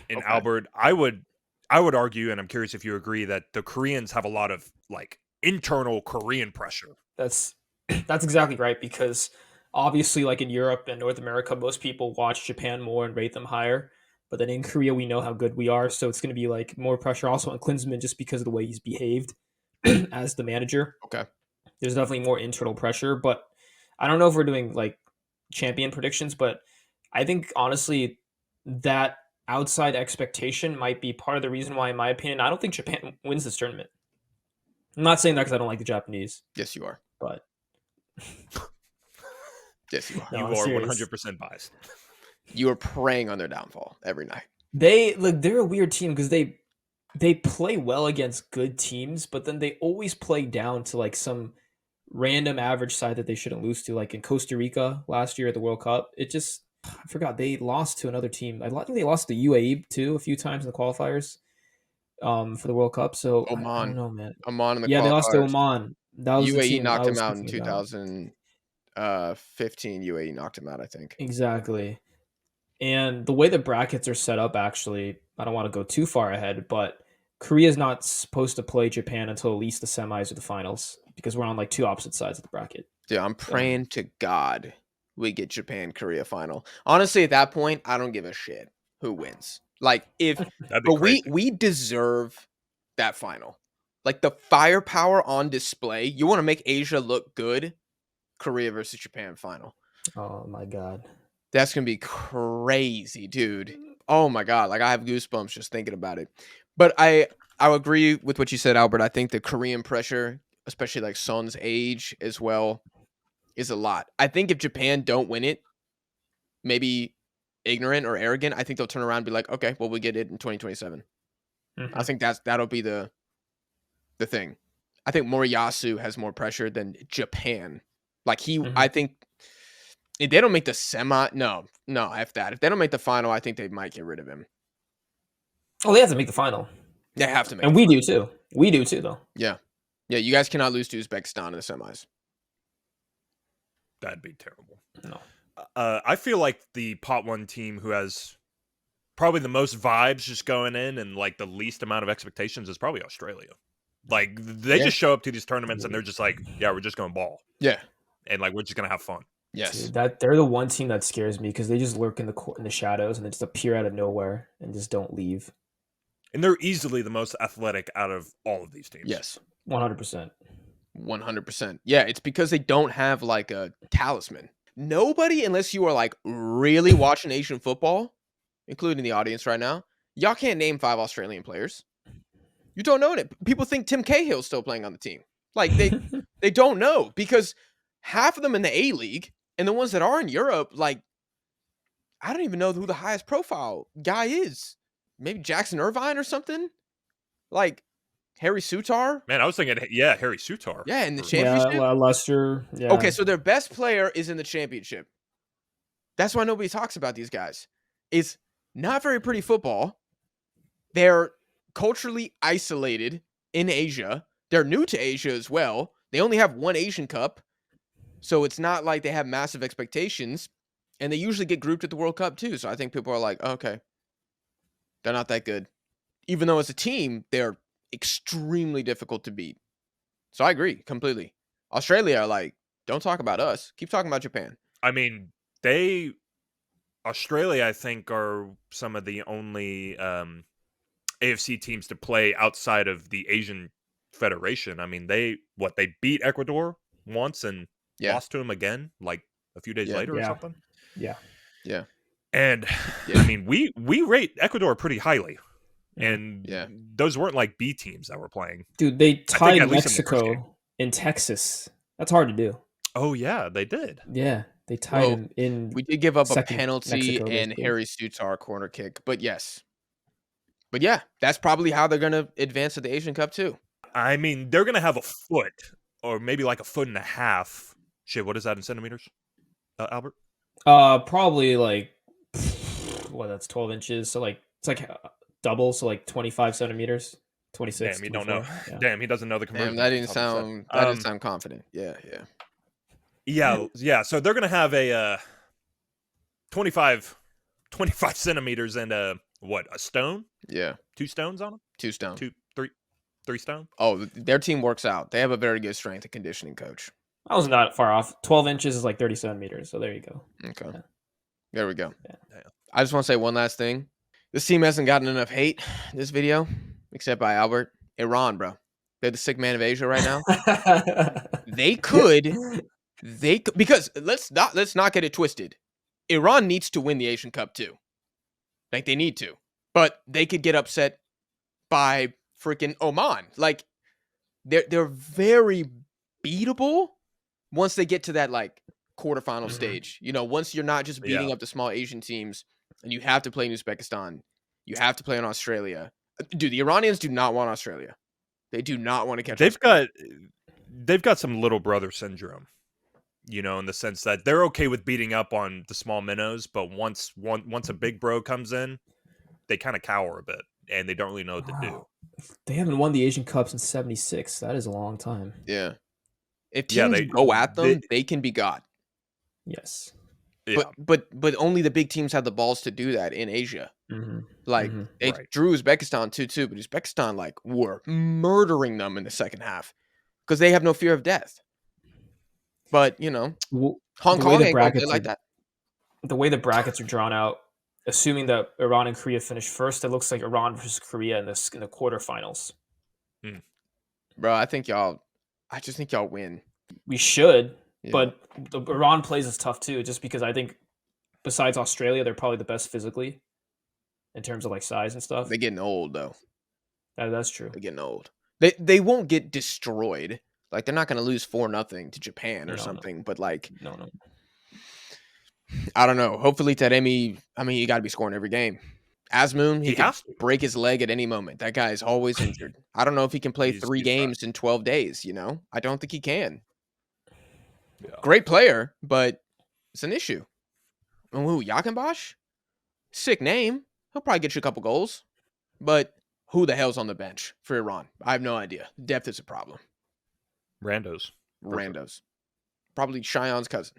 And Albert, I would argue, and I'm curious if you agree, that the Koreans have a lot of like internal Korean pressure. That's exactly right, because obviously, like in Europe and North America, most people watch Japan more and rate them higher. But then in Korea, we know how good we are, so it's going to be like more pressure also on Klinsmann just because of the way he's behaved as the manager. Okay. There's definitely more internal pressure, but I don't know if we're doing like champion predictions, but I think honestly that outside expectation might be part of the reason why, in my opinion, I don't think Japan wins this tournament. I'm not saying that because I don't like the Japanese. Yes, you are. But yes, you are. No, you are 100% biased. You are preying on their downfall every night. They're a weird team because they play well against good teams, but then they always play down to like some random average side that they shouldn't lose to. Like in Costa Rica last year at the World Cup, I forgot, they lost to another team. I think they lost to UAE too a few times in the qualifiers for the World Cup. So Oman. I don't know, man. Oman in the they lost to qualifiers. Oman. That was UAE knocked him out in 2015. UAE knocked him out, I think. Exactly. And the way the brackets are set up, actually, I don't want to go too far ahead, but Korea's not supposed to play Japan until at least the semis or the finals because we're on like two opposite sides of the bracket. Dude, I'm praying to God we get Japan-Korea final. Honestly, at that point, I don't give a shit who wins. Like, but we deserve that final. Like, the firepower on display, you want to make Asia look good, Korea versus Japan final. Oh, my God. That's going to be crazy, dude. Oh, my God. Like, I have goosebumps just thinking about it. But I agree with what you said, Albert. I think the Korean pressure, especially like Son's age as well, is a lot. I think if Japan don't win it, maybe ignorant or arrogant, I think they'll turn around and be like, okay, well, we get it in 2027. Mm-hmm. I think that'll be the thing. I think Moriyasu has more pressure than Japan. Like I think if they don't make the semi, no, F that. If they don't make the final, I think they might get rid of him. Oh, they have to make the final. They have to make and we do too. We do too, though. Yeah. Yeah, you guys cannot lose to Uzbekistan in the semis. That'd be terrible. No. I feel like the pot 1 team who has probably the most vibes just going in and like the least amount of expectations is probably Australia. Like they just show up to these tournaments and they're just like, yeah, we're just going to ball. Yeah. And like we're just going to have fun. Yes. Dude, they're the one team that scares me because they just lurk in the shadows and they just appear out of nowhere and just don't leave. And they're easily the most athletic out of all of these teams. Yes. 100%. 100%. Yeah, it's because they don't have like a talisman. Nobody, unless you are like really watching Asian football, including the audience right now, y'all can't name 5 Australian players. You don't know it. People think Tim Cahill's still playing on the team. Like they don't know because half of them in the A-League and the ones that are in Europe, like I don't even know who the highest profile guy is. Maybe Jackson Irvine or something. Like Harry Sutar. Man, I was thinking, yeah, Harry Sutar. Yeah, in the championship. Yeah, Leicester. Yeah. Okay, so their best player is in the championship. That's why nobody talks about these guys. It's not very pretty football. They're culturally isolated in Asia. They're new to Asia as well. They only have 1 Asian Cup. So it's not like they have massive expectations. And they usually get grouped at the World Cup too. So I think people are like, okay, they're not that good. Even though as a team, they're extremely difficult to beat. So I agree completely. Australia are like, don't talk about us. Keep talking about Japan. I mean, Australia, I think, are some of the only AFC teams to play outside of the Asian Federation. I mean, they beat Ecuador once and lost to them again, like a few days later or something. Yeah. Yeah. And I mean, we rate Ecuador pretty highly. And those weren't like B teams that were playing. Dude, they tied Mexico in Texas. That's hard to do. Oh, yeah, they did. Yeah, they tied him in. We did give up a penalty Mexico, and Harry Sutar corner kick, but yes. But yeah, that's probably how they're going to advance to the Asian Cup too. I mean, they're going to have a foot or maybe like a foot and a half. Shit, what is that in centimeters, Albert? Probably like, that's 12 inches. So like, it's like double, so like 25 centimeters, 26. Damn, you don't know. Yeah. Damn, he doesn't know the conversion. Damn, that didn't sound confident. Yeah. So they're gonna have a 25 centimeters and a stone? Yeah, 2 stones on them. 2 stone. 3 stone. Oh, their team works out. They have a very good strength and conditioning coach. I was not far off. 12 inches is like 30 centimeters. So there you go. Okay, there we go. Yeah. I just want to say one last thing. This team hasn't gotten enough hate this video, except by Albert. Iran, bro. They're the sick man of Asia right now. They could, because let's not get it twisted. Iran needs to win the Asian Cup too. Like they need to. But they could get upset by freaking Oman. Like they're very beatable once they get to that like quarterfinal stage. You know, once you're not just beating up the small Asian teams. And you have to play in Uzbekistan. You have to play in Australia. Dude, the Iranians do not want Australia. They do not want to catch They've got some little brother syndrome, you know, in the sense that they're okay with beating up on the small minnows, but once a big bro comes in, they kind of cower a bit, and they don't really know what to do. They haven't won the Asian Cup since '76. That is a long time. Yeah. If teams go at them, they can be got. Yes. Yeah. But only the big teams have the balls to do that in Asia. Like they drew Uzbekistan 2-2, but Uzbekistan like were murdering them in the second half because they have no fear of death. But you know, Hong Kong ain't gonna play like that. The way the brackets are drawn out, assuming that Iran and Korea finish first, it looks like Iran versus Korea in the quarterfinals. Bro, I just think y'all win. We should. Yeah. But the Iran plays is tough too, just because I think besides Australia, they're probably the best physically in terms of like size and stuff. They're getting old though. That's true. They're getting old. They won't get destroyed. Like they're not going to lose 4-0 to Japan or something. No. But like, no. I don't know. Hopefully Taremi. I mean, you got to be scoring every game. Azmoun, he can break his leg at any moment. That guy is always injured. I don't know if he can play 3 games in 12 days. You know, I don't think he can. Yeah. Great player, but it's an issue. And who, Yakinbosh? Sick name. He'll probably get you a couple goals. But who the hell's on the bench for Iran? I have no idea. Depth is a problem. Randos. Randos. Probably Cheyenne's cousin.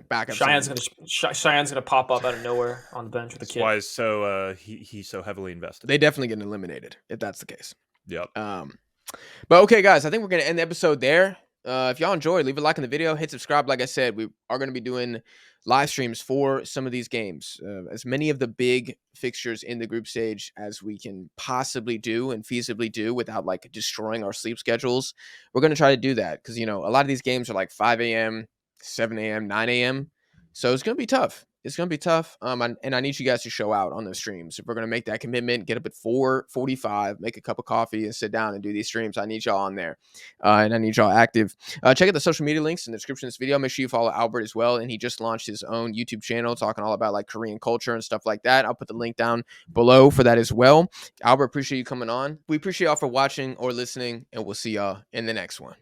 Back up. Cheyenne's gonna pop up out of nowhere on the bench with a kid. That's why he's so heavily invested. They definitely get eliminated if that's the case. Yep. But okay, guys, I think we're gonna end the episode there. If y'all enjoyed, leave a like on the video, hit subscribe. Like I said, we are going to be doing live streams for some of these games, as many of the big fixtures in the group stage as we can possibly do and feasibly do without like destroying our sleep schedules. We're going to try to do that because, you know, a lot of these games are like 5 a.m., 7 a.m., 9 a.m. So it's going to be tough. It's going to be tough. And I need you guys to show out on those streams. If we're going to make that commitment, get up at 4:45, make a cup of coffee and sit down and do these streams. I need y'all on there. And I need y'all active. Check out the social media links in the description of this video. Make sure you follow Albert as well. And he just launched his own YouTube channel talking all about like Korean culture and stuff like that. I'll put the link down below for that as well. Albert, appreciate you coming on. We appreciate y'all for watching or listening, and we'll see y'all in the next one.